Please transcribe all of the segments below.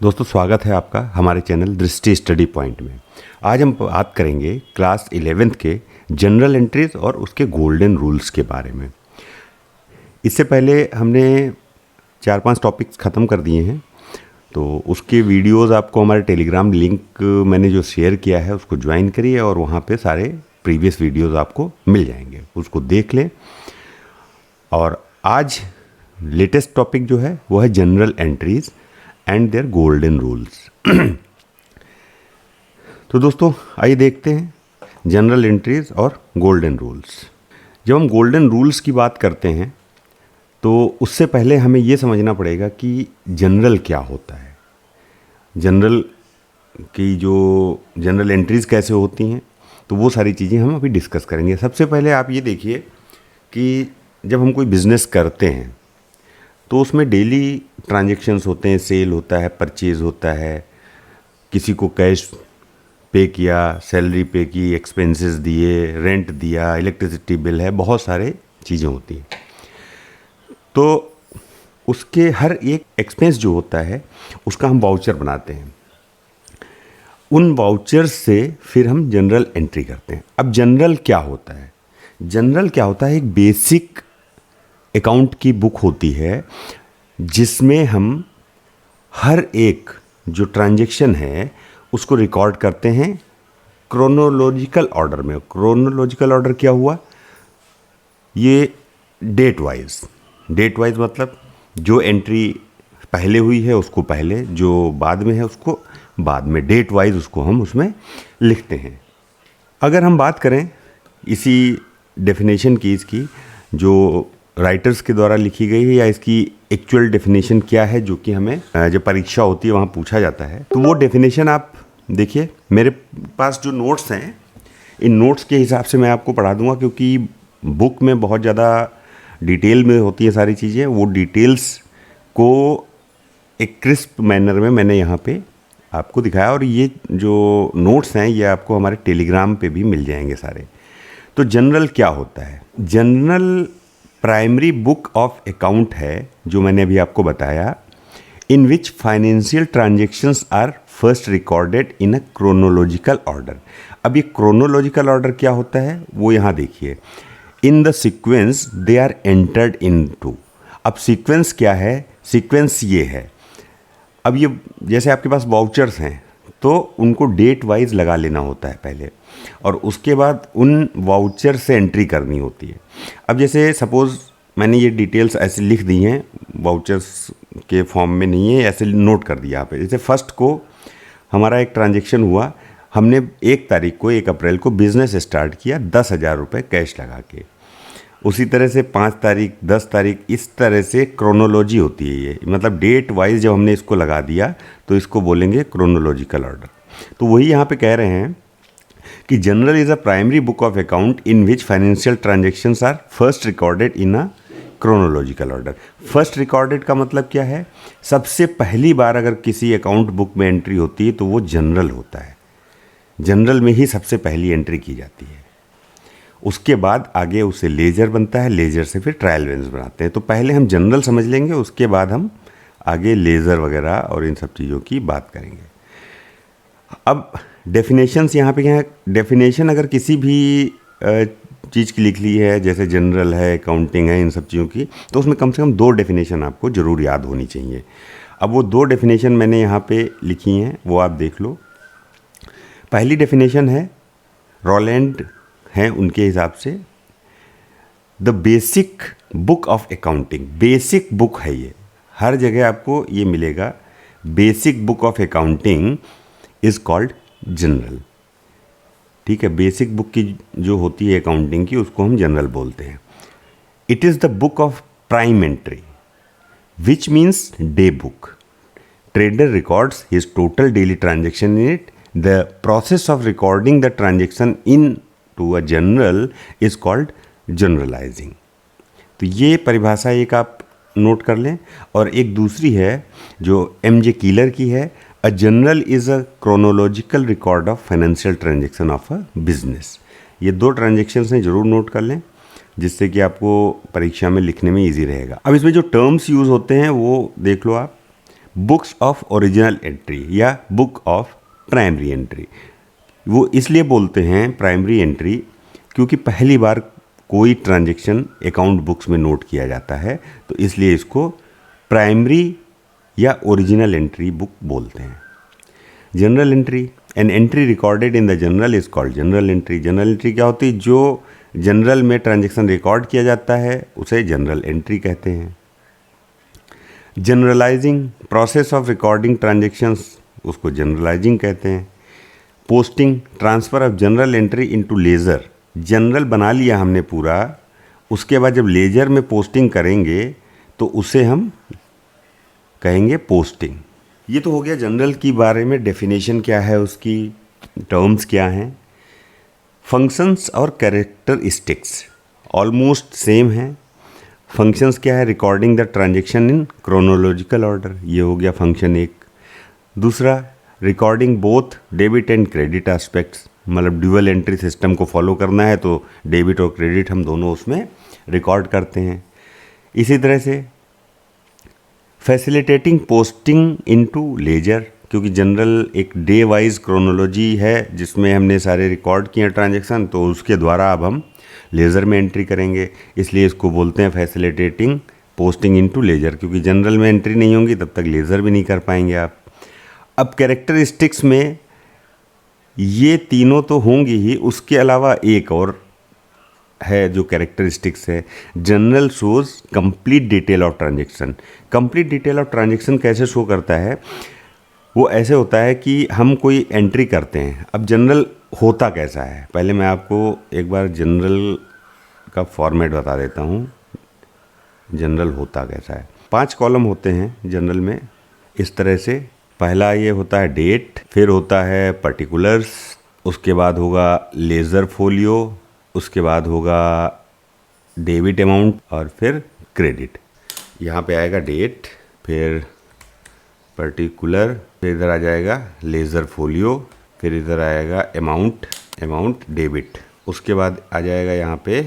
दोस्तों स्वागत है आपका हमारे चैनल दृष्टि स्टडी पॉइंट में। आज हम बात करेंगे क्लास 11th के जनरल एंट्रीज और उसके गोल्डन रूल्स के बारे में। इससे पहले हमने 4-5 टॉपिक्स ख़त्म कर दिए हैं, तो उसके वीडियोस आपको हमारे टेलीग्राम लिंक मैंने जो शेयर किया है उसको ज्वाइन करिए और वहाँ पे सारे प्रीवियस वीडियोस आपको मिल जाएंगे, उसको देख लें। और आज लेटेस्ट टॉपिक जो है वो है journal entries and their golden rules. तो दोस्तों आइए देखते हैं जनरल एंट्रीज और गोल्डन रूल्स। जब हम गोल्डन रूल्स की बात करते हैं तो उससे पहले हमें ये समझना पड़ेगा कि जनरल क्या होता है, जनरल की जो जनरल एंट्रीज कैसे होती हैं, तो वो सारी चीज़ें हम अभी डिस्कस करेंगे। सबसे पहले आप ये देखिए कि जब हम कोई बिज़नेस करते हैं तो उसमें डेली ट्रांजैक्शंस होते हैं, सेल होता है, परचेज़ होता है, किसी को कैश पे किया, सैलरी पे की, एक्सपेंसेस दिए, रेंट दिया, इलेक्ट्रिसिटी बिल है, बहुत सारे चीज़ें होती हैं। तो उसके हर एक एक्सपेंस जो होता है उसका हम वाउचर बनाते हैं। उन वाउचर्स से फिर हम जनरल एंट्री करते हैं। अब जनरल क्या होता है? जनरल क्या होता है? एक बेसिक अकाउंट की बुक होती है जिसमें हम हर एक जो ट्रांजैक्शन है उसको रिकॉर्ड करते हैं क्रोनोलॉजिकल ऑर्डर में। क्रोनोलॉजिकल ऑर्डर क्या हुआ? ये डेट वाइज मतलब जो एंट्री पहले हुई है उसको पहले, जो बाद में है उसको बाद में, डेट वाइज उसको हम उसमें लिखते हैं। अगर हम बात करें इसी डेफिनेशन की, इसकी जो राइटर्स के द्वारा लिखी गई है या इसकी एक्चुअल डेफिनेशन क्या है जो कि हमें जब परीक्षा होती है वहाँ पूछा जाता है, तो वो डेफिनेशन आप देखिए। मेरे पास जो नोट्स हैं, इन नोट्स के हिसाब से मैं आपको पढ़ा दूंगा, क्योंकि बुक में बहुत ज़्यादा डिटेल में होती है सारी चीज़ें। वो डिटेल्स को एक क्रिस्प मैनर में मैंने यहाँ पे आपको दिखाया, और ये जो नोट्स हैं ये आपको हमारे टेलीग्राम पे भी मिल जाएंगे सारे। तो जनरल क्या होता है? Journal primary book of account है जो मैंने अभी आपको बताया, in which financial transactions are first recorded in a chronological order. अब ये क्रोनोलॉजिकल ऑर्डर क्या होता है वो यहाँ देखिए। In the sequence they are entered into. अब सीक्वेंस क्या है? सीक्वेंस ये है, अब ये जैसे आपके पास वाउचर्स हैं तो उनको डेट वाइज लगा लेना होता है पहले, और उसके बाद उन वाउचर से एंट्री करनी होती है। अब जैसे सपोज़ मैंने ये डिटेल्स ऐसे लिख दी हैं, वाउचर्स के फॉर्म में नहीं है, ऐसे नोट कर दिया यहाँ पे। जैसे फर्स्ट को हमारा एक ट्रांजैक्शन हुआ, हमने 1 तारीख को, 1 अप्रैल को बिज़नेस स्टार्ट किया 10,000 रुपये कैश लगा के। उसी तरह से 5 तारीख, 10 तारीख, इस तरह से क्रोनोलॉजी होती है ये, मतलब डेट वाइज जब हमने इसको लगा दिया तो इसको बोलेंगे क्रोनोलॉजिकल ऑर्डर। तो वही यहाँ पे कह रहे हैं कि journal is a primary book of account in which financial transactions are first recorded in a chronological order. First recorded का मतलब क्या है? सबसे पहली बार अगर किसी अकाउंट बुक में एंट्री होती है तो वो जनरल होता है। जनरल में ही सबसे पहली एंट्री की जाती है, उसके बाद आगे उसे लेजर बनता है, लेजर से फिर ट्रायल बैलेंस बनाते हैं। तो पहले हम जनरल समझ लेंगे, उसके बाद हम आगे लेज़र वगैरह और इन सब चीज़ों की बात करेंगे। अब डेफिनेशंस यहाँ पे क्या है? डेफिनेशन अगर किसी भी चीज़ की लिख ली है, जैसे जनरल है, अकाउंटिंग है, इन सब चीज़ों की, तो उसमें कम से कम 2 डेफिनेशन आपको ज़रूर याद होनी चाहिए। अब वो 2 डेफिनेशन मैंने यहाँ पे लिखी हैं, वो आप देख लो। पहली डेफिनेशन है, रोलैंड हैं उनके हिसाब से, the basic book of accounting. Basic book है ये, हर जगह आपको ये मिलेगा। Basic book of accounting is called general. ठीक है, बेसिक बुक की जो होती है अकाउंटिंग की उसको हम जनरल बोलते हैं। It is the book of prime entry which means day book. Trader records his total daily transaction in it. The process of recording the transaction into a journal is called journalising. तो ये परिभाषा एक आप note कर लें। और एक दूसरी है जो MJ कीलर की है, a general is a chronological record of financial transaction of a business. ये 2 ट्रांजेक्शन्स हैं, ज़रूर नोट कर लें, जिससे कि आपको परीक्षा में लिखने में ईजी रहेगा। अब इसमें जो टर्म्स यूज़ होते हैं वो देख लो आप। बुक्स ऑफ ओरिजिनल एंट्री या बुक ऑफ प्राइमरी एंट्री। वो इसलिए बोलते हैं प्राइमरी एंट्री क्योंकि पहली बार कोई ट्रांजैक्शन अकाउंट बुक्स में नोट किया जाता है, तो इसलिए इसको प्राइमरी या ओरिजिनल एंट्री बुक बोलते हैं। General entry, an entry recorded in the general is called general entry. General entry क्या होती है? जो जनरल में ट्रांजैक्शन रिकॉर्ड किया जाता है उसे जनरल एंट्री कहते हैं। Journalising, process of recording transactions, उसको जनरलाइजिंग कहते हैं। Posting, transfer of journal entry into ledger. Journal बना लिया हमने पूरा, उसके बाद जब लेजर में पोस्टिंग करेंगे तो उसे हम कहेंगे पोस्टिंग। ये तो हो गया जनरल की बारे में, डेफिनेशन क्या है उसकी, टर्म्स क्या हैं। फंक्शंस और कैरेक्टरिस्टिक्स ऑलमोस्ट सेम है। फंक्शंस क्या है? Recording the transaction in chronological order, ये हो गया फंक्शन एक। दूसरा, recording both debit and credit aspects, मतलब ड्यूअल एंट्री सिस्टम को फॉलो करना है तो डेबिट और क्रेडिट हम दोनों उसमें रिकॉर्ड करते हैं। इसी तरह से फैसिलिटेटिंग पोस्टिंग इनटू लेजर, क्योंकि जनरल एक डे वाइज क्रोनोलॉजी है जिसमें हमने सारे रिकॉर्ड किए ट्रांजैक्शन, तो उसके द्वारा अब हम लेज़र में एंट्री करेंगे, इसलिए इसको बोलते हैं फैसिलिटेटिंग पोस्टिंग इनटू लेजर, क्योंकि जनरल में एंट्री नहीं होंगी तब तक लेज़र भी नहीं कर पाएंगे आप। अब कैरेक्टरिस्टिक्स में ये तीनों तो होंगी ही, उसके अलावा एक और है जो कैरेक्टरिस्टिक्स है। General shows complete detail of transaction. Complete detail of transaction कैसे शो करता है? वो ऐसे होता है कि हम कोई एंट्री करते हैं। अब जनरल होता कैसा है, पहले मैं आपको एक बार जनरल का फॉर्मेट बता देता हूँ। जनरल होता कैसा है? 5 कॉलम होते हैं जनरल में इस तरह से। पहला ये होता है डेट, फिर होता है पर्टिकुलर्स, उसके बाद होगा लेज़र फोलियो, उसके बाद होगा डेबिट अमाउंट और फिर क्रेडिट। यहाँ पे आएगा डेट, फिर पर्टिकुलर, फिर इधर आ जाएगा लेज़र फोलियो, फिर इधर आएगा अमाउंट डेबिट, उसके बाद आ जाएगा यहाँ पे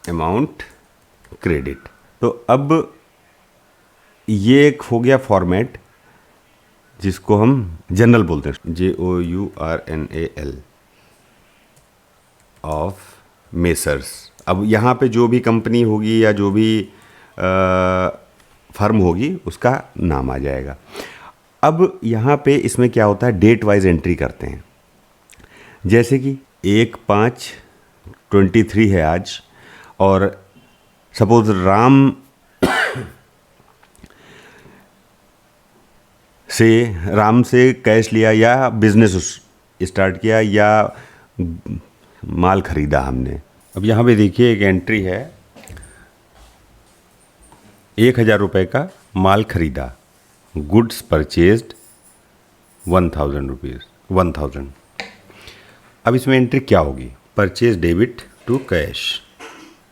अमाउंट क्रेडिट। तो अब ये एक हो गया फॉर्मेट जिसको हम जनरल बोलते हैं, JOURNAL ऑफ मेसर्स। अब यहाँ पे जो भी कंपनी होगी या जो भी फर्म होगी उसका नाम आ जाएगा। अब यहाँ पे इसमें क्या होता है, डेट वाइज एंट्री करते हैं। जैसे कि 1/5/23 है आज, और सपोज राम से कैश लिया या बिजनेस स्टार्ट किया या माल खरीदा हमने। अब यहाँ पे देखिए एक एंट्री है, 1000 रुपये का माल खरीदा, गुड्स परचेज्ड 1000 रुपीज़, 1000। अब इसमें एंट्री क्या होगी? Purchase debit to cash.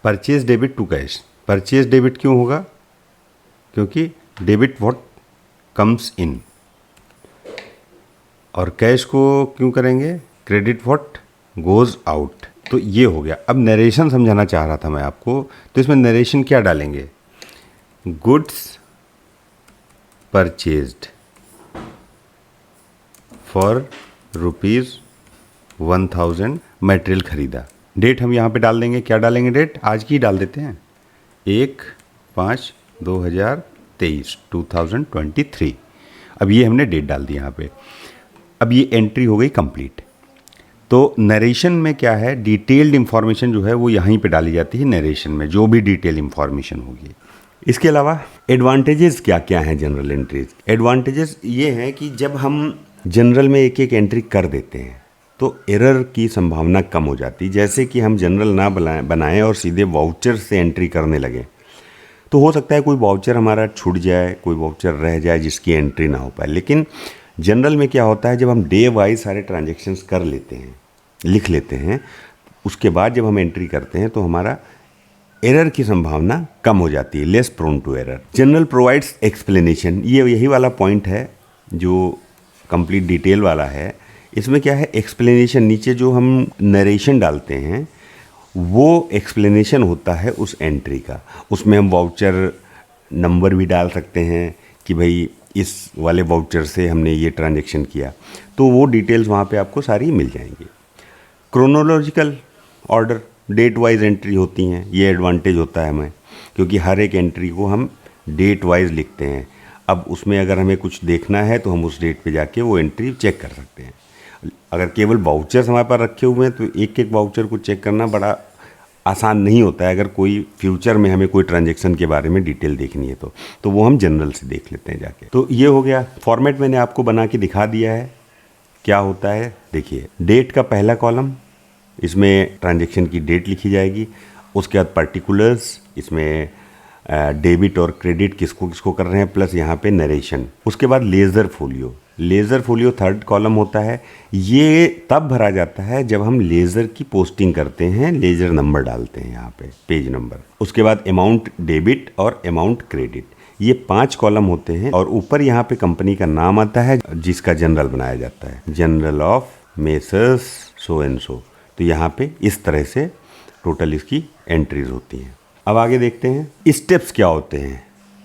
Purchase debit to cash. Purchase debit क्यों होगा? क्योंकि डेबिट व्हाट कम्स इन, और कैश को क्यों करेंगे? Credit what goes out. तो ये हो गया। अब नरेशन समझाना चाह रहा था मैं आपको, तो इसमें नरेशन क्या डालेंगे? गुड्स परचेज्ड फॉर ₹1000, मटेरियल खरीदा। डेट हम यहाँ पे डाल देंगे, क्या डालेंगे? डेट आज की डाल देते हैं, 1/5/2023, 2023। अब ये हमने डेट डाल दी यहाँ पे। अब ये एंट्री हो गई कंप्लीट। तो नरेशन में क्या है, डिटेल्ड इन्फॉर्मेशन जो है वो यहीं पे डाली जाती है नरेशन में, जो भी डिटेल इन्फॉर्मेशन होगी। इसके अलावा एडवांटेजेस क्या क्या हैं जनरल एंट्रीज? एडवांटेजेस ये हैं कि जब हम जनरल में एक एक एंट्री कर देते हैं तो एरर की संभावना कम हो जाती है। जैसे कि हम जनरल ना बनाएं और सीधे वाउचर से एंट्री करने लगे तो हो सकता है कोई वाउचर हमारा छूट जाए, कोई वाउचर रह जाए जिसकी एंट्री ना हो पाए। लेकिन जनरल में क्या होता है, जब हम डे वाइज सारे ट्रांजैक्शंस कर लेते हैं, लिख लेते हैं, उसके बाद जब हम एंट्री करते हैं तो हमारा एरर की संभावना कम हो जाती है, less prone to error. Journal provides explanation, ये यही वाला पॉइंट है जो कंप्लीट डिटेल वाला है। इसमें क्या है, एक्सप्लेनेशन, नीचे जो हम नरेशन डालते हैं वो एक्सप्लेनेशन होता है उस एंट्री का। उसमें हम वाउचर नंबर भी डाल सकते हैं कि भाई इस वाले वाउचर से हमने ये ट्रांजैक्शन किया, तो वो डिटेल्स वहाँ पे आपको सारी मिल जाएंगी। Chronological order, date wise entry होती हैं। ये एडवांटेज होता है हमें, क्योंकि हर एक एंट्री को हम डेट वाइज लिखते हैं। अब उसमें अगर हमें कुछ देखना है तो हम उस डेट पे जाके वो एंट्री चेक कर सकते हैं। अगर केवल वाउचर्स हमारे पास रखे हुए हैं तो एक एक वाउचर को चेक करना बड़ा आसान नहीं होता है। अगर कोई फ्यूचर में हमें कोई ट्रांजैक्शन के बारे में डिटेल देखनी है तो वो हम जनरल से देख लेते हैं जाके। तो ये हो गया फॉर्मेट, मैंने आपको बना के दिखा दिया है क्या होता है। देखिए, डेट का पहला कॉलम, इसमें ट्रांजैक्शन की डेट लिखी जाएगी। उसके बाद पर्टिकुलर्स, इसमें डेबिट और क्रेडिट किसको किसको कर रहे हैं, प्लस यहाँ पे नरेशन। उसके बाद laser folio, laser folio third column होता है। ये तब भरा जाता है जब हम लेज़र की पोस्टिंग करते हैं, लेज़र नंबर डालते हैं यहाँ पे, पेज नंबर। उसके बाद अमाउंट डेबिट और अमाउंट क्रेडिट, ये 5 कॉलम होते हैं। और ऊपर यहाँ पे कंपनी का नाम आता है जिसका जनरल बनाया जाता है, general of messrs so and so. तो यहाँ पे इस तरह से टोटल इसकी एंट्रीज होती हैं। अब आगे देखते हैं स्टेप्स क्या होते हैं।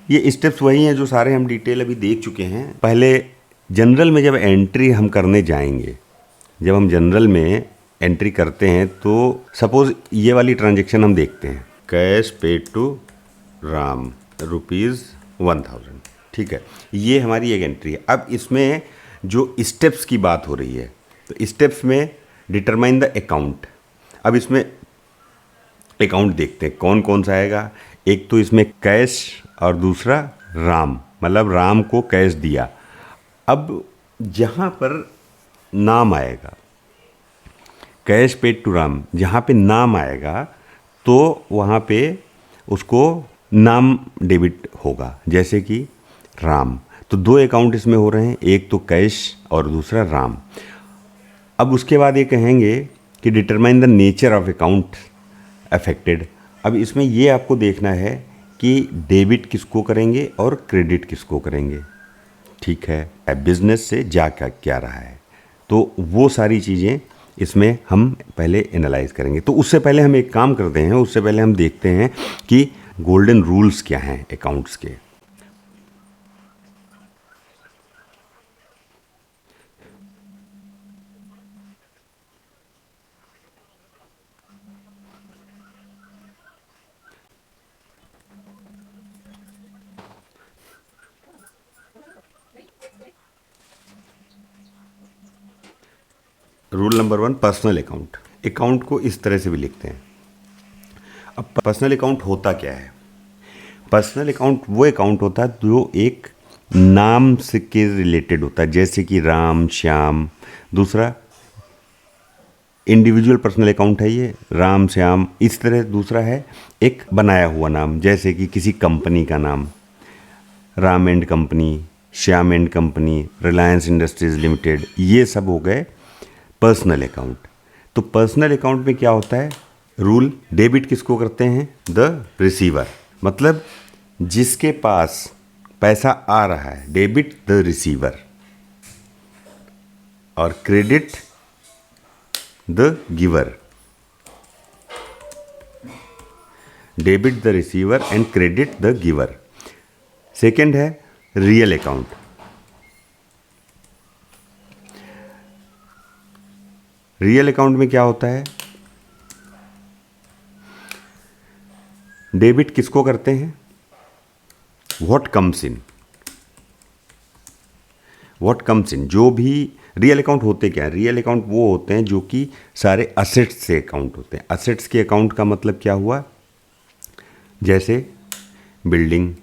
ये स्टेप्स वही हैं जो सारे हम डिटेल अभी देख चुके हैं। पहले जनरल में जब एंट्री हम करने जाएंगे, जब हम जनरल में एंट्री करते हैं तो सपोज़ ये वाली ट्रांजैक्शन हम देखते हैं, कैश पेड टू राम ₹1000, ठीक है, ये हमारी एक एंट्री है। अब इसमें जो स्टेप्स की बात हो रही है, तो स्टेप्स में डिटरमाइन द अकाउंट। अब इसमें अकाउंट देखते हैं कौन कौन सा आएगा। एक तो इसमें कैश और दूसरा राम, मतलब राम को कैश दिया। अब जहाँ पर नाम आएगा, कैश पेड टू राम, जहाँ पे नाम आएगा तो वहाँ पे उसको नाम डेबिट होगा, जैसे कि राम। तो 2 अकाउंट इसमें हो रहे हैं, एक तो कैश और दूसरा राम। अब उसके बाद ये कहेंगे कि determine the nature of account affected. अब इसमें ये आपको देखना है कि डेबिट किसको करेंगे और क्रेडिट किसको करेंगे, ठीक है, बिजनेस से जा क्या रहा है। तो वो सारी चीज़ें इसमें हम पहले एनालाइज करेंगे। तो उससे पहले हम एक काम करते हैं, उससे पहले हम देखते हैं कि गोल्डन रूल्स क्या हैं अकाउंट्स के। Rule number 1, personal account. Account को इस तरह से भी लिखते हैं। अब पर्सनल अकाउंट होता क्या है? पर्सनल अकाउंट वो अकाउंट होता है जो एक नाम से के रिलेटेड होता है, जैसे कि राम, श्याम। दूसरा इंडिविजुअल पर्सनल अकाउंट है ये, राम, श्याम। इस तरह दूसरा है एक बनाया हुआ नाम, जैसे कि किसी कंपनी का नाम, Ram and company, Shyam and company, Reliance industries limited. ये सब हो गए पर्सनल अकाउंट। तो पर्सनल अकाउंट में क्या होता है रूल, डेबिट किसको करते हैं? द रिसीवर, मतलब जिसके पास पैसा आ रहा है, डेबिट द रिसीवर। और credit the giver, debit the receiver and credit the giver. Second है रियल अकाउंट। रियल अकाउंट में क्या होता है? डेबिट किसको करते हैं? What comes in, what comes in. जो भी रियल अकाउंट होते क्या है? रियल अकाउंट वो होते हैं जो कि सारे असेट्स से अकाउंट होते हैं। असेट्स के अकाउंट का मतलब क्या हुआ? जैसे बिल्डिंग,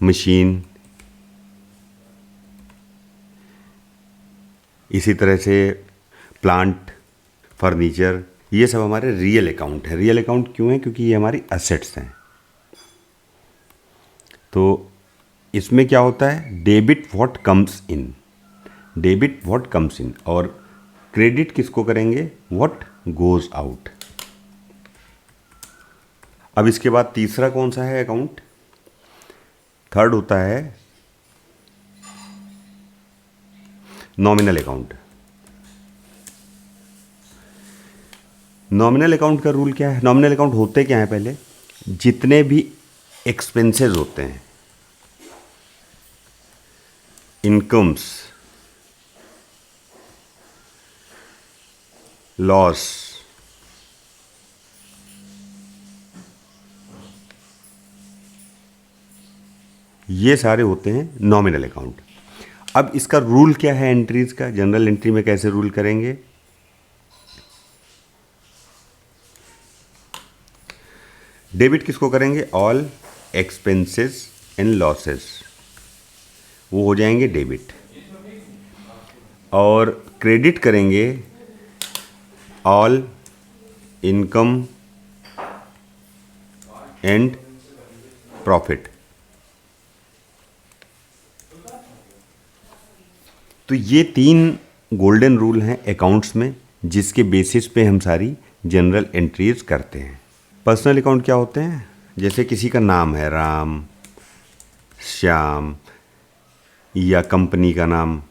मशीन, इसी तरह से प्लांट, फर्नीचर, ये सब हमारे रियल अकाउंट है। रियल अकाउंट क्यों है? क्योंकि ये हमारी असेट्स हैं। तो इसमें क्या होता है? Debit what comes in, debit what comes in, और क्रेडिट किसको करेंगे? What goes out. अब इसके बाद तीसरा कौन सा है अकाउंट? थर्ड होता है नॉमिनल अकाउंट। नॉमिनल अकाउंट का रूल क्या है? नॉमिनल अकाउंट होते क्या है? पहले जितने भी एक्सपेंसेस होते हैं, इनकम्स, लॉस, ये सारे होते हैं नॉमिनल अकाउंट। अब इसका रूल क्या है एंट्रीज का, जनरल एंट्री में कैसे रूल करेंगे? डेबिट किसको करेंगे? ऑल एक्सपेंसेस एंड लॉसेस, वो हो जाएंगे डेबिट। और क्रेडिट करेंगे ऑल इनकम एंड प्रॉफिट। तो ये 3 गोल्डन रूल हैं अकाउंट्स में, जिसके बेसिस पे हम सारी जनरल एंट्रीज करते हैं। पर्सनल अकाउंट क्या होते हैं? जैसे किसी का नाम है राम, श्याम, या कंपनी का नाम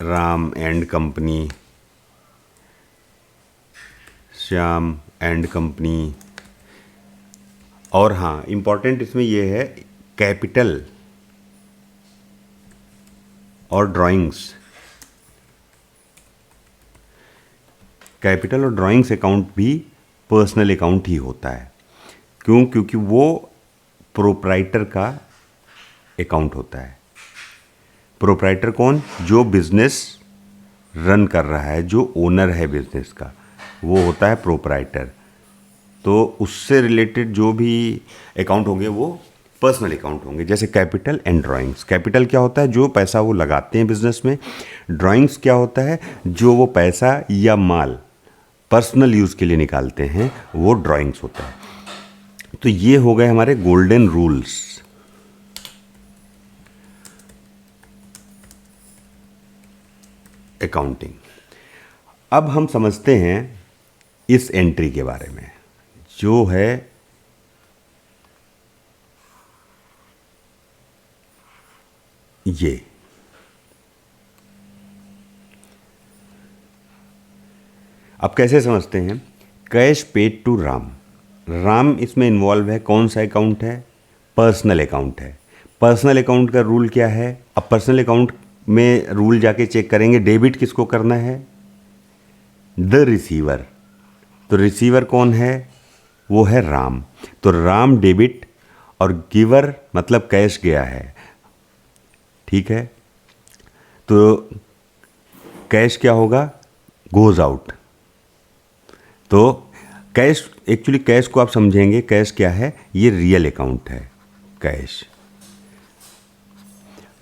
Ram and company, Shyam and company. और हाँ, इम्पॉर्टेंट इसमें ये है कैपिटल और ड्राइंग्स। कैपिटल और ड्राइंग्स अकाउंट भी पर्सनल अकाउंट ही होता है। क्यों? क्योंकि वो प्रोप्राइटर का अकाउंट होता है। प्रोप्राइटर कौन? जो बिजनेस रन कर रहा है, जो ओनर है बिजनेस का, वो होता है प्रोप्राइटर। तो उससे रिलेटेड जो भी अकाउंट होंगे वो पर्सनल अकाउंट होंगे। जैसे कैपिटल एंड ड्राइंग्स। कैपिटल क्या होता है? जो पैसा वो लगाते हैं बिजनेस में। ड्राइंग्स क्या होता है? जो वो पैसा या माल पर्सनल यूज़ के लिए निकालते हैं, वो ड्राइंग्स होता है। तो ये हो गए हमारे गोल्डन रूल्स। अकाउंटिंग। अब हम समझते हैं इस एंट्री के बारे में, जो है ये। अब कैसे समझते हैं? Cash paid to Ram. Ram इसमें इन्वॉल्व है। कौन सा अकाउंट है? पर्सनल अकाउंट है। पर्सनल अकाउंट का रूल क्या है? अब पर्सनल अकाउंट में रूल जाके चेक करेंगे। डेबिट किसको करना है? The receiver. तो रिसीवर कौन है? वो है राम। तो राम डेबिट, और गिवर मतलब कैश गया है। ठीक है, तो कैश क्या होगा? Goes out. तो कैश, एक्चुअली कैश को आप समझेंगे, कैश क्या है? ये रियल अकाउंट है कैश।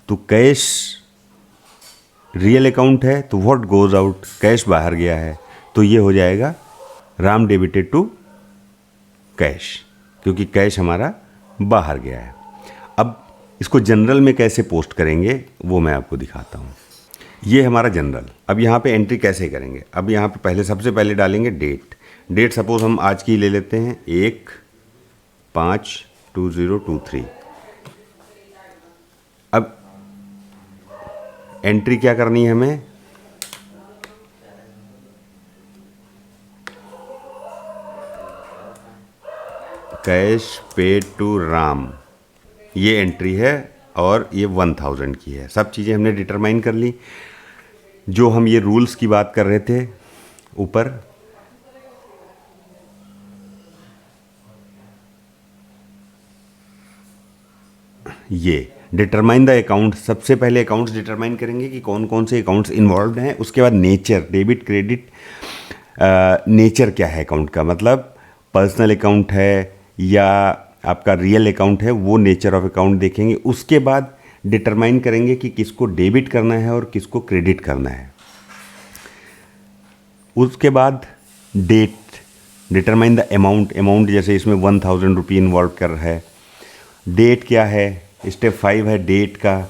तो कैश रियल अकाउंट है, तो व्हाट गोज आउट? कैश बाहर गया है, तो ये हो जाएगा राम डेबिटेड टू कैश, क्योंकि कैश हमारा बाहर गया है। अब इसको जनरल में कैसे पोस्ट करेंगे वो मैं आपको दिखाता हूँ। ये हमारा जनरल। अब यहाँ पे एंट्री कैसे करेंगे? अब यहाँ पे पहले, सबसे पहले डालेंगे डेट। डेट सपोज हम आज की ले लेते हैं, 1/5/2023। अब एंट्री क्या करनी है हमें? कैश पेड टू राम, ये एंट्री है और ये 1000 की है। सब चीज़ें हमने डिटरमाइन कर ली। जो हम ये रूल्स की बात कर रहे थे ऊपर, ये डिटरमाइन द अकाउंट। सबसे पहले अकाउंट्स डिटरमाइन करेंगे कि कौन कौन से अकाउंट्स इन्वॉल्व हैं। उसके बाद नेचर, डेबिट क्रेडिट, नेचर क्या है अकाउंट का, मतलब पर्सनल अकाउंट है या आपका रियल अकाउंट है, वो नेचर ऑफ अकाउंट देखेंगे। उसके बाद डिटरमाइन करेंगे कि किसको डेबिट करना है और किसको क्रेडिट करना है। उसके बाद date, determine the amount. Amount जैसे इसमें 1000 रुपये इन्वॉल्व कर रहा है। डेट क्या है? स्टेप 5 है डेट का।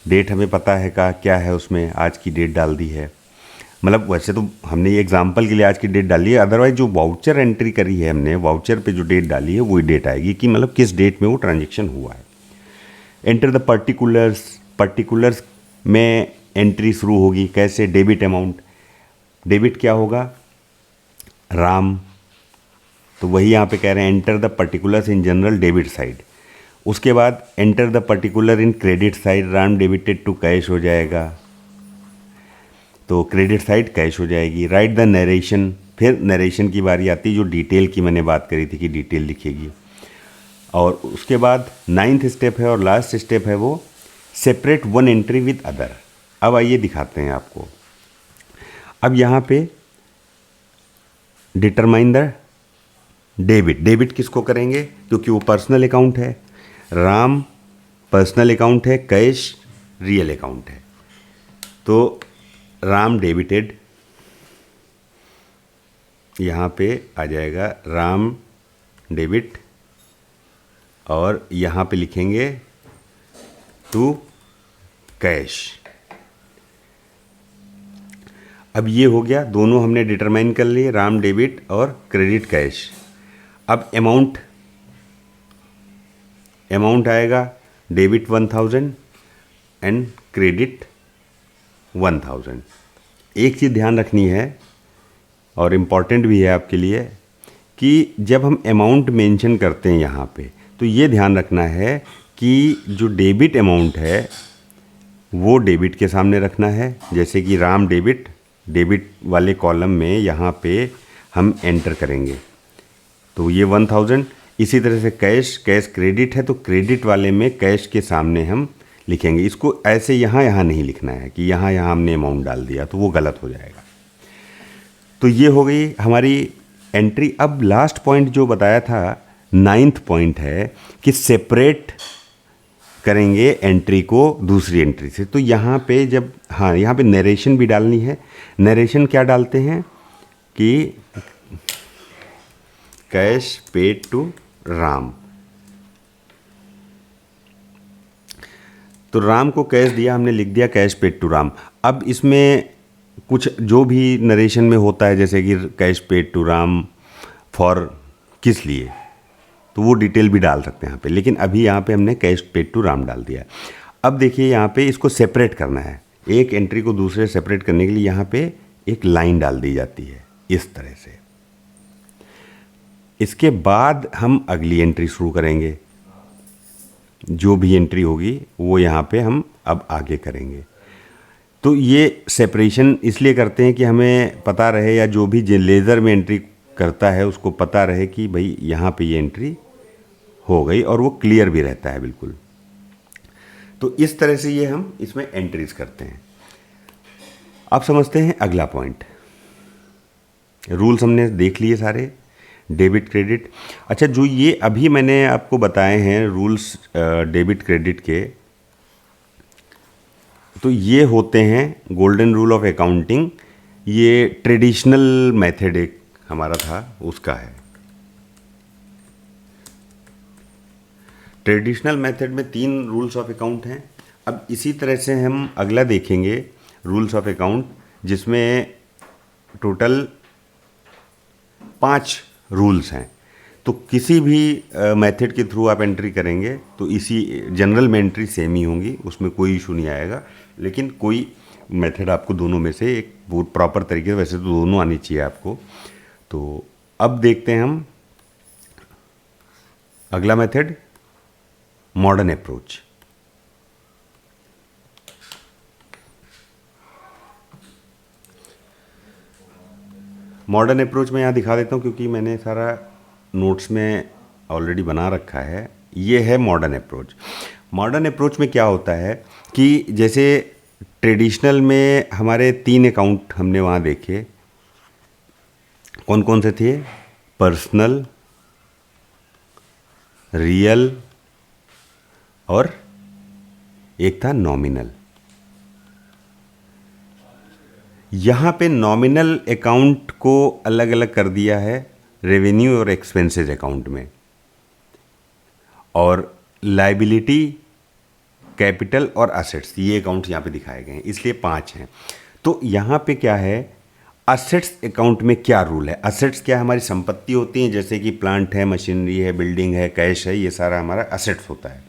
डेट हमें पता है का क्या है, उसमें आज की डेट डाल दी है। मतलब वैसे तो हमने ये एग्जांपल के लिए आज की डेट डाली है, अदरवाइज जो वाउचर एंट्री करी है हमने, वाउचर पे जो डेट डाली है वही डेट आएगी कि मतलब किस डेट में वो ट्रांजेक्शन हुआ है। Enter the particulars. पर्टिकुलर्स में एंट्री शुरू होगी कैसे? Debit amount. डेबिट क्या होगा? राम। तो वही यहाँ पे कह रहे हैं enter the particulars in general debit side. उसके बाद enter the particular in credit side, Ram debited to cash हो जाएगा, तो क्रेडिट साइड कैश हो जाएगी। राइट द नरेशन, फिर नरेशन की बारी आती है, जो डिटेल की मैंने बात करी थी कि डिटेल लिखेगी। और उसके बाद 9th स्टेप है और लास्ट स्टेप है वो separate one entry with other. अब आइए दिखाते हैं आपको। अब यहाँ पे डिटरमाइन द डेबिट, डेबिट किसको करेंगे क्योंकि वो पर्सनल अकाउंट है, राम पर्सनल अकाउंट है, कैश रियल अकाउंट है। तो राम डेबिटेड, यहाँ पे आ जाएगा राम डेबिट, और यहाँ पे लिखेंगे टू कैश। अब ये हो गया, दोनों हमने डिटरमाइन कर लिए, राम डेबिट और क्रेडिट कैश। अब अमाउंट आएगा डेबिट 1000 एंड क्रेडिट 1000। एक चीज़ ध्यान रखनी है और इम्पॉर्टेंट भी है आपके लिए कि जब हम अमाउंट मेंशन करते हैं यहाँ पे, तो ये ध्यान रखना है कि जो डेबिट अमाउंट है वो डेबिट के सामने रखना है। जैसे कि राम डेबिट, डेबिट वाले कॉलम में यहाँ पे हम एंटर करेंगे तो ये 1000। इसी तरह से कैश, कैश क्रेडिट है तो क्रेडिट वाले में कैश के सामने हम लिखेंगे। इसको ऐसे यहाँ नहीं लिखना है कि यहाँ हमने अमाउंट डाल दिया, तो वो गलत हो जाएगा। तो ये हो गई हमारी एंट्री। अब लास्ट पॉइंट जो बताया था 9th पॉइंट है कि सेपरेट करेंगे एंट्री को दूसरी एंट्री से। तो यहाँ पे जब यहाँ पे नरेशन भी डालनी है। नरेशन क्या डालते हैं कि कैश पेड टू राम, तो राम को कैश दिया, हमने लिख दिया कैश पेड टू राम। अब इसमें कुछ जो भी नरेशन में होता है, जैसे कि cash paid to Ram for किस लिए, तो वो डिटेल भी डाल सकते हैं यहाँ पे, लेकिन अभी यहाँ पे हमने कैश पेड टू राम डाल दिया। अब देखिए यहाँ पे इसको सेपरेट करना है, एक एंट्री को दूसरे सेपरेट करने के लिए यहाँ पे एक लाइन डाल दी जाती है इस तरह से। इसके बाद हम अगली एंट्री शुरू करेंगे, जो भी एंट्री होगी वो यहाँ पे हम अब आगे करेंगे। तो ये सेपरेशन इसलिए करते हैं कि हमें पता रहे, या जो भी लेज़र में एंट्री करता है उसको पता रहे कि भाई यहाँ पे ये एंट्री हो गई, और वो क्लियर भी रहता है बिल्कुल। तो इस तरह से ये हम इसमें एंट्रीज करते हैं। अब समझते हैं अगला पॉइंट। रूल्स हमने देख लिए सारे, डेबिट क्रेडिट। अच्छा, जो ये अभी मैंने आपको बताए हैं रूल्स डेबिट क्रेडिट के, तो ये होते हैं गोल्डन रूल ऑफ अकाउंटिंग। ये ट्रेडिशनल मेथड एक हमारा था उसका है। ट्रेडिशनल मेथड में 3 रूल्स ऑफ अकाउंट हैं। अब इसी तरह से हम अगला देखेंगे रूल्स ऑफ अकाउंट, जिसमें टोटल 5 रूल्स हैं। तो किसी भी मेथड के थ्रू आप एंट्री करेंगे तो इसी जनरल में एंट्री सेम ही होंगी, उसमें कोई इशू नहीं आएगा। लेकिन कोई मेथड आपको दोनों में से एक प्रॉपर तरीके से, वैसे तो दोनों आनी चाहिए आपको। तो अब देखते हैं हम अगला method, modern approach. Modern approach मैं यहाँ दिखा देता हूँ क्योंकि मैंने सारा नोट्स में ऑलरेडी बना रखा है। ये है मॉडर्न अप्रोच। मॉडर्न अप्रोच में क्या होता है कि जैसे ट्रेडिशनल में हमारे 3 अकाउंट हमने वहाँ देखे, कौन कौन से थे? पर्सनल, रियल और एक था नॉमिनल। यहाँ पे नॉमिनल अकाउंट को अलग अलग कर दिया है रेवेन्यू और एक्सपेंसेस अकाउंट में, और लायबिलिटी, कैपिटल और असेट्स, ये अकाउंट्स यहाँ पे दिखाए गए हैं, इसलिए 5 हैं। तो यहाँ पे क्या है, असेट्स अकाउंट में क्या रूल है? असेट्स क्या हमारी संपत्ति होती हैं, जैसे कि प्लांट है, मशीनरी है, बिल्डिंग है, कैश है, ये सारा हमारा असेट्स होता है।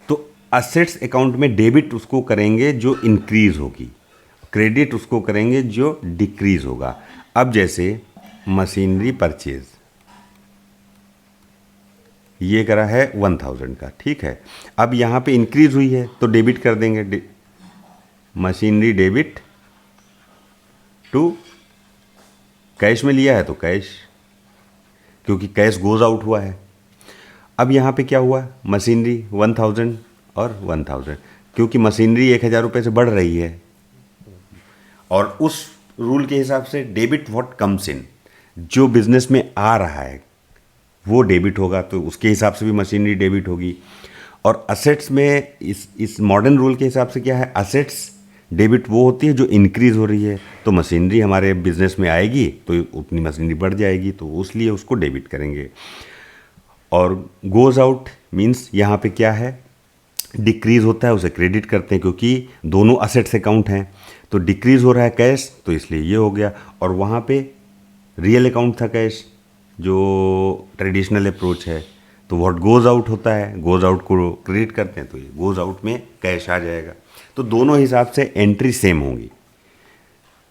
तो असेट्स अकाउंट में डेबिट उसको करेंगे जो इंक्रीज होगी, क्रेडिट उसको करेंगे जो डिक्रीज होगा। अब जैसे मशीनरी परचेज, ये करा है 1000 का, ठीक है। अब यहाँ पे इंक्रीज हुई है तो डेबिट कर देंगे, मशीनरी डेबिट टू, कैश में लिया है तो कैश, क्योंकि कैश गोज आउट हुआ है। अब यहाँ पे क्या हुआ, मशीनरी 1000 और 1000, क्योंकि मशीनरी 1000 रुपये से बढ़ रही है, और उस रूल के हिसाब से डेबिट व्हाट कम्स इन, जो बिजनेस में आ रहा है वो डेबिट होगा, तो उसके हिसाब से भी मशीनरी डेबिट होगी। और असेट्स में इस मॉडर्न रूल के हिसाब से क्या है, असेट्स डेबिट वो होती है जो इंक्रीज हो रही है, तो मशीनरी हमारे बिजनेस में आएगी तो उतनी मशीनरी बढ़ जाएगी, तो इसलिए उसको डेबिट करेंगे। और गोज आउट मीन्स यहाँ पे क्या है, डिक्रीज होता है, उसे क्रेडिट करते हैं, क्योंकि दोनों असेट्स अकाउंट हैं, तो डिक्रीज हो रहा है कैश, तो इसलिए ये हो गया। और वहाँ पे रियल अकाउंट था कैश, जो ट्रेडिशनल अप्रोच है, तो व्हाट गोज आउट होता है, गोज आउट को क्रेडिट करते हैं, तो ये गोज आउट में कैश आ जाएगा। तो दोनों हिसाब से एंट्री सेम होंगी,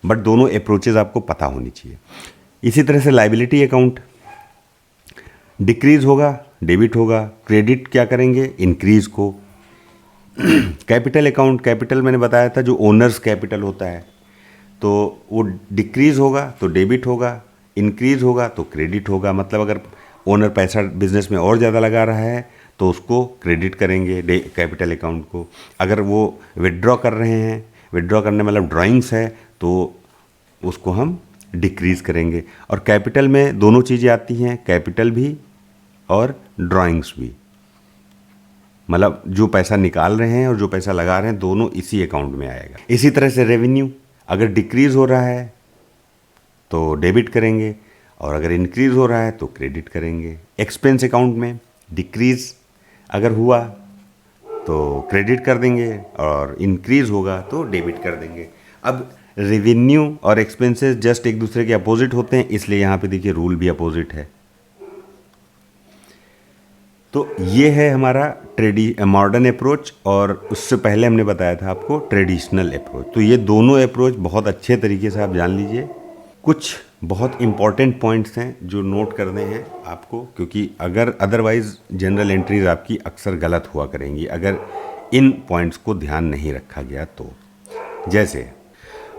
बट दोनों अप्रोचेज आपको पता होनी चाहिए। इसी तरह से लाइबिलिटी अकाउंट, डिक्रीज होगा डेबिट होगा, क्रेडिट क्या करेंगे, इंक्रीज को। कैपिटल अकाउंट, कैपिटल मैंने बताया था जो ओनर्स कैपिटल होता है, तो वो डिक्रीज होगा तो डेबिट होगा, इंक्रीज होगा तो क्रेडिट होगा। मतलब अगर ओनर पैसा बिजनेस में और ज़्यादा लगा रहा है तो उसको क्रेडिट करेंगे कैपिटल अकाउंट को। अगर वो विड्रॉ कर रहे हैं, विड्रॉ करने मतलब ड्राइंग्स है, तो उसको हम डिक्रीज़ करेंगे। और कैपिटल में दोनों चीज़ें आती हैं, कैपिटल भी और ड्राइंग्स भी, मतलब जो पैसा निकाल रहे हैं और जो पैसा लगा रहे हैं दोनों इसी अकाउंट में आएगा। इसी तरह से रेवेन्यू, अगर डिक्रीज़ हो रहा है तो डेबिट करेंगे, और अगर इंक्रीज़ हो रहा है तो क्रेडिट करेंगे। एक्सपेंस अकाउंट में डिक्रीज़ अगर हुआ तो क्रेडिट कर देंगे, और इंक्रीज़ होगा तो डेबिट कर देंगे। अब रेवेन्यू और एक्सपेंसेस जस्ट एक दूसरे के अपोजिट होते हैं, इसलिए यहाँ पे देखिए रूल भी अपोजिट है। तो ये है हमारा मॉडर्न अप्रोच, और उससे पहले हमने बताया था आपको ट्रेडिशनल अप्रोच। तो ये दोनों अप्रोच बहुत अच्छे तरीके से आप जान लीजिए। कुछ बहुत इंपॉर्टेंट पॉइंट्स हैं जो नोट करने हैं आपको, क्योंकि अगर अदरवाइज़ जनरल एंट्रीज आपकी अक्सर गलत हुआ करेंगी अगर इन पॉइंट्स को ध्यान नहीं रखा गया तो। जैसे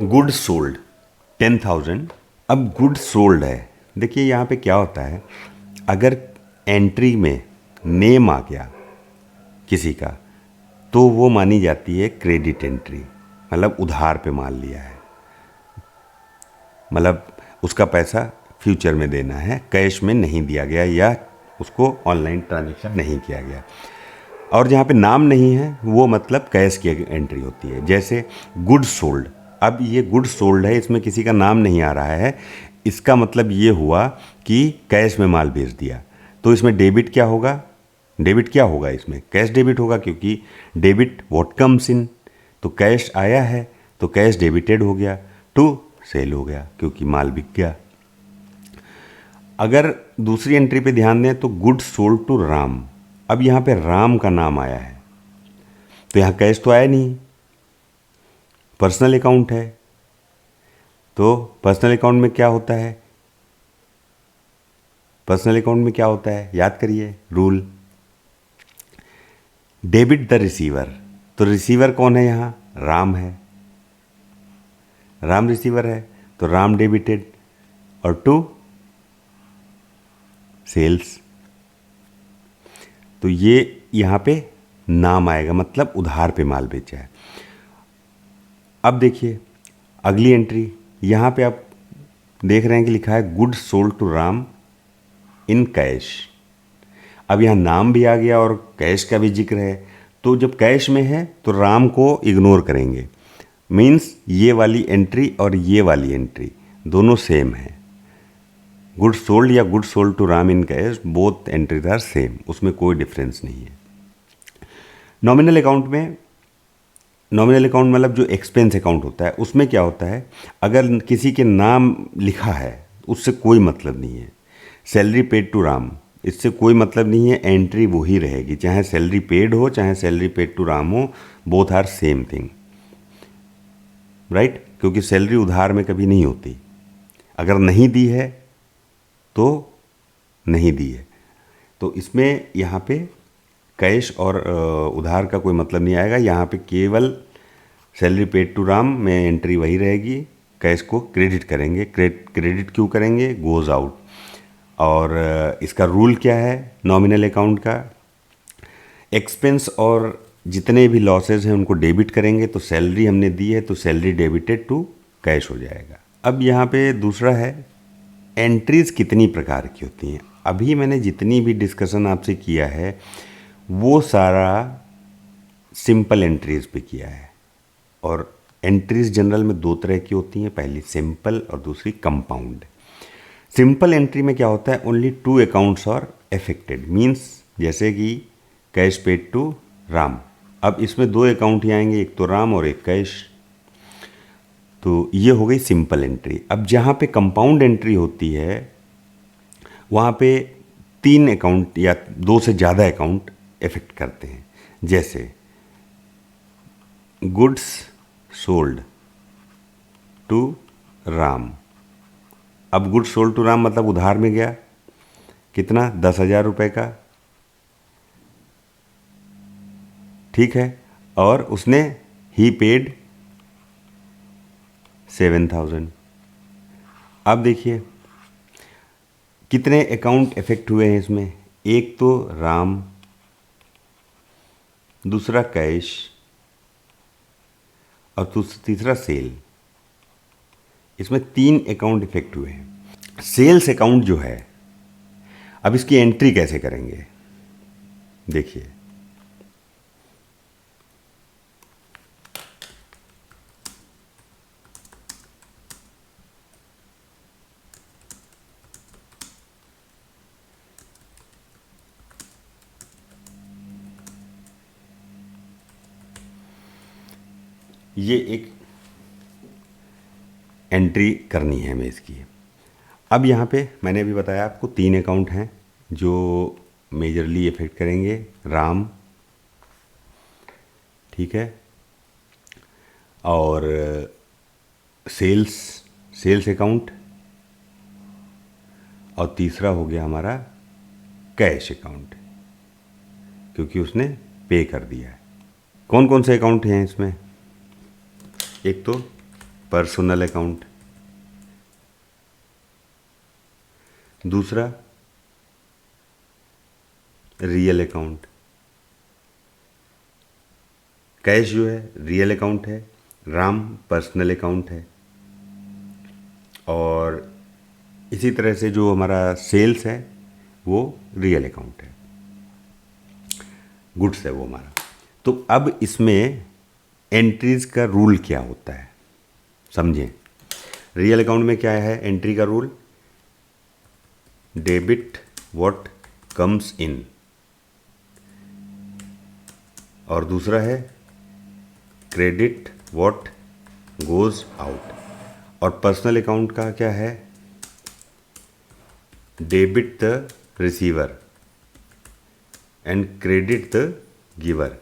गुड सोल्ड 10,000, अब गुड सोल्ड है, देखिए यहाँ पे क्या होता है, अगर एंट्री में नेम आ गया किसी का तो वो मानी जाती है क्रेडिट एंट्री, मतलब उधार पे माल लिया है, मतलब उसका पैसा फ्यूचर में देना है, कैश में नहीं दिया गया या उसको ऑनलाइन ट्रांजैक्शन नहीं किया गया। और जहाँ पे नाम नहीं है वो मतलब कैश की एंट्री होती है। जैसे गुड सोल्ड, अब ये गुड सोल्ड है, इसमें किसी का नाम नहीं आ रहा है, इसका मतलब ये हुआ कि कैश में माल बेच दिया, तो इसमें डेबिट क्या होगा, डेबिट क्या होगा, इसमें कैश डेबिट होगा, क्योंकि डेबिट व्हाट कम्स इन, तो कैश आया है तो कैश डेबिटेड हो गया, टू सेल हो गया क्योंकि माल बिक गया। अगर दूसरी एंट्री पे ध्यान दें तो गुड सोल्ड टू राम, अब यहाँ पे राम का नाम आया है, तो यहाँ कैश तो आया नहीं, पर्सनल अकाउंट है, तो पर्सनल अकाउंट में क्या होता है, पर्सनल अकाउंट में क्या होता है, याद करिए रूल, डेबिट द रिसीवर, तो रिसीवर कौन है यहाँ, राम है, राम रिसीवर है, तो राम डेबिटेड, और टू सेल्स, तो ये यहाँ पे नाम आएगा, मतलब उधार पे माल बेचा है। अब देखिए अगली एंट्री, यहाँ पे आप देख रहे हैं कि लिखा है good sold to Ram in cash, अब यहाँ नाम भी आ गया और कैश का भी जिक्र है, तो जब कैश में है तो राम को इग्नोर करेंगे, मीन्स ये वाली एंट्री और ये वाली एंट्री दोनों सेम है। गुड सोल्ड या good sold to Ram in cash, both entries are same, उसमें कोई डिफरेंस नहीं है। नॉमिनल अकाउंट में, नॉमिनल अकाउंट मतलब जो एक्सपेंस अकाउंट होता है उसमें क्या होता है, अगर किसी के नाम लिखा है उससे कोई मतलब नहीं है, सैलरी पेड टू राम इससे कोई मतलब नहीं है, एंट्री वही रहेगी, चाहे सैलरी पेड हो चाहे सैलरी पेड टू राम हो, both are same thing, right, क्योंकि सैलरी उधार में कभी नहीं होती, अगर नहीं दी है तो नहीं दी है, तो इसमें यहाँ पे कैश और उधार का कोई मतलब नहीं आएगा। यहाँ पे केवल सैलरी पेड टू राम में एंट्री वही रहेगी, कैश को क्रेडिट करेंगे। क्रेडिट क्यों करेंगे? Goes out. और इसका रूल क्या है नॉमिनल अकाउंट का? एक्सपेंस और जितने भी लॉसेज हैं उनको डेबिट करेंगे, तो सैलरी हमने दी है तो सैलरी डेबिटेड टू कैश हो जाएगा। अब यहाँ पे दूसरा है एंट्रीज़ कितनी प्रकार की होती हैं। अभी मैंने जितनी भी डिस्कशन आपसे किया है वो सारा सिंपल एंट्रीज़ पे किया है। और एंट्रीज़ जनरल में दो तरह की होती हैं, पहली सिंपल और दूसरी कंपाउंड। सिंपल एंट्री में क्या होता है? Only 2 accounts are affected, means जैसे कि कैश पेड टू राम। अब इसमें 2 अकाउंट ही आएंगे, एक तो राम और एक कैश। तो ये हो गई सिंपल एंट्री। अब जहाँ पे कंपाउंड एंट्री होती है वहाँ पे 3 अकाउंट या 2 से ज़्यादा अकाउंट इफेक्ट करते हैं, जैसे गुड्स सोल्ड टू राम। अब गुड्स सोल्ड टू राम मतलब उधार में गया, कितना? 10,000 रुपये का, ठीक है। और उसने ही पेड 7,000। अब देखिए कितने अकाउंट इफेक्ट हुए हैं इसमें? एक तो राम, दूसरा कैश और तीसरा सेल। इसमें 3 अकाउंट इफेक्ट हुए हैं। सेल्स अकाउंट जो है, अब इसकी एंट्री कैसे करेंगे? देखिए ये एक एंट्री करनी है हमें इसकी। अब यहाँ पे मैंने अभी बताया आपको 3 अकाउंट हैं जो मेजरली इफेक्ट करेंगे। राम, ठीक है, और सेल्स अकाउंट, और तीसरा हो गया हमारा कैश अकाउंट, क्योंकि उसने पे कर दिया है। कौन कौन से अकाउंट हैं इसमें? एक तो पर्सनल अकाउंट, दूसरा रियल अकाउंट। कैश जो है रियल अकाउंट है, राम पर्सनल अकाउंट है, और इसी तरह से जो हमारा सेल्स है वो रियल अकाउंट है, गुड्स है वो हमारा। तो अब इसमें एंट्रीज का रूल क्या होता है समझें। रियल अकाउंट में क्या है एंट्री का rule? Debit what comes in, और दूसरा है क्रेडिट व्हाट गोज आउट। और पर्सनल अकाउंट का क्या है? Debit the receiver and credit the giver,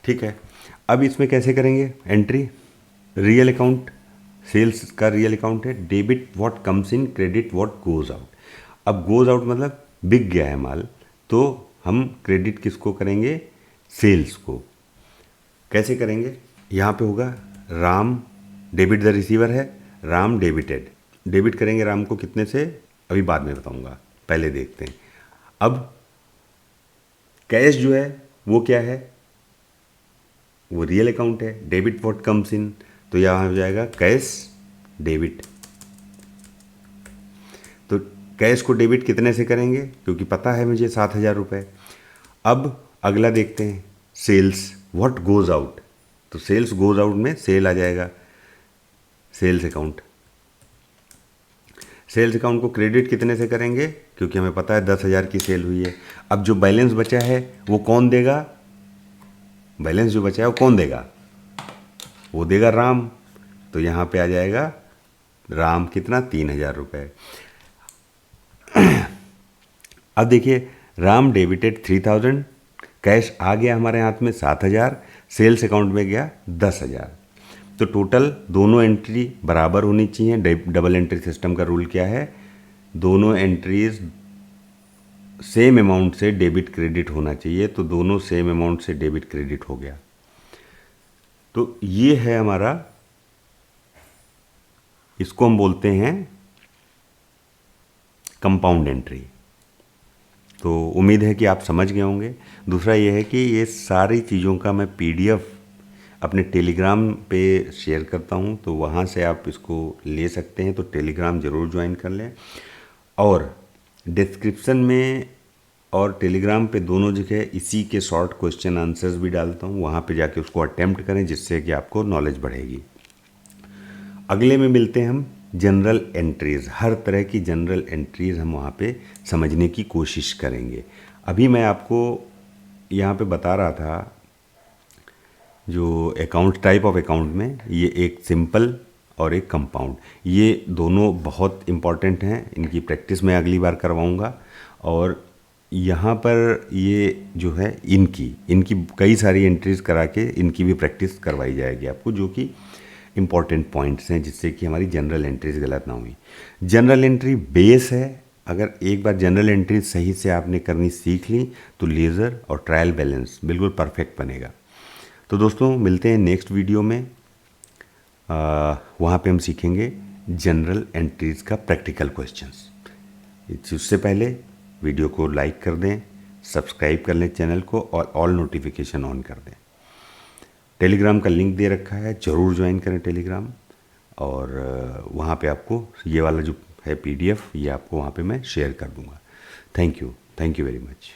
ठीक है। अब इसमें कैसे करेंगे एंट्री? रियल अकाउंट, सेल्स का रियल अकाउंट है debit what comes in, credit what goes out. अब गोज आउट मतलब बिक गया है माल, तो हम क्रेडिट किसको करेंगे? सेल्स को। कैसे करेंगे? यहाँ पे होगा राम, डेबिट द रिसीवर है, राम डेबिटेड। डेबिट करेंगे राम को कितने से, अभी बाद में बताऊंगा, पहले देखते हैं। अब कैश जो है वो क्या है? वो रियल अकाउंट है, डेबिट व्हाट कम्स इन, तो यहाँ हो जाएगा कैश डेबिट। तो कैश को डेबिट कितने से करेंगे? क्योंकि पता है मुझे 7,000 रुपये। अब अगला देखते हैं सेल्स व्हाट गोज आउट, तो सेल्स गोज आउट में सेल आ जाएगा, सेल्स अकाउंट। सेल्स अकाउंट को क्रेडिट कितने से करेंगे? क्योंकि हमें पता है 10,000 की सेल हुई है। अब जो बैलेंस बचा है वो कौन देगा? बैलेंस जो बचा है वो कौन देगा? वो देगा राम। तो यहाँ पे आ जाएगा राम कितना? 3,000 रुपये। अब देखिए राम डेबिटेड 3,000, कैश आ गया हमारे हाथ में 7,000, सेल्स अकाउंट में गया 10,000। तो टोटल दोनों एंट्री बराबर होनी चाहिए। डबल एंट्री सिस्टम का रूल क्या है? दोनों एंट्रीज सेम अमाउंट से डेबिट क्रेडिट होना चाहिए, तो दोनों सेम अमाउंट से डेबिट क्रेडिट हो गया। तो ये है हमारा, इसको हम बोलते हैं कंपाउंड एंट्री। तो उम्मीद है कि आप समझ गए होंगे। दूसरा ये है कि ये सारी चीज़ों का मैं पीडीएफ अपने टेलीग्राम पे शेयर करता हूँ, तो वहाँ से आप इसको ले सकते हैं। तो टेलीग्राम ज़रूर ज्वाइन कर लें, और डिस्क्रिप्शन में और टेलीग्राम पे दोनों जगह इसी के शॉर्ट क्वेश्चन आंसर्स भी डालता हूँ, वहाँ पे जाके उसको अटेम्प्ट करें, जिससे कि आपको नॉलेज बढ़ेगी। अगले में मिलते हैं हम जनरल एंट्रीज़। हर तरह की जनरल एंट्रीज़ हम वहाँ पे समझने की कोशिश करेंगे। अभी मैं आपको यहाँ पे बता रहा था, जो अकाउंट टाइप ऑफ अकाउंट में ये एक सिंपल और एक कंपाउंड, ये दोनों बहुत इम्पॉर्टेंट हैं। इनकी प्रैक्टिस मैं अगली बार करवाऊँगा। और यहाँ पर ये जो है इनकी कई सारी एंट्रीज़ करा के इनकी भी प्रैक्टिस करवाई जाएगी आपको, जो कि इम्पॉर्टेंट पॉइंट्स हैं, जिससे कि हमारी जनरल एंट्रीज गलत ना हुई। जनरल एंट्री बेस है। अगर एक बार जनरल एंट्री सही से आपने करनी सीख ली, तो लेज़र और ट्रायल बैलेंस बिल्कुल परफेक्ट बनेगा। तो दोस्तों, मिलते हैं नेक्स्ट वीडियो में। वहाँ पे हम सीखेंगे जनरल एंट्रीज का प्रैक्टिकल क्वेश्चंस। उससे पहले वीडियो को लाइक कर दें, सब्सक्राइब कर लें चैनल को, और ऑल नोटिफिकेशन ऑन कर दें। टेलीग्राम का लिंक दे रखा है, ज़रूर ज्वाइन करें टेलीग्राम। और वहाँ पे आपको ये वाला जो है पीडीएफ, ये आपको वहाँ पे मैं शेयर कर दूँगा। Thank you very much.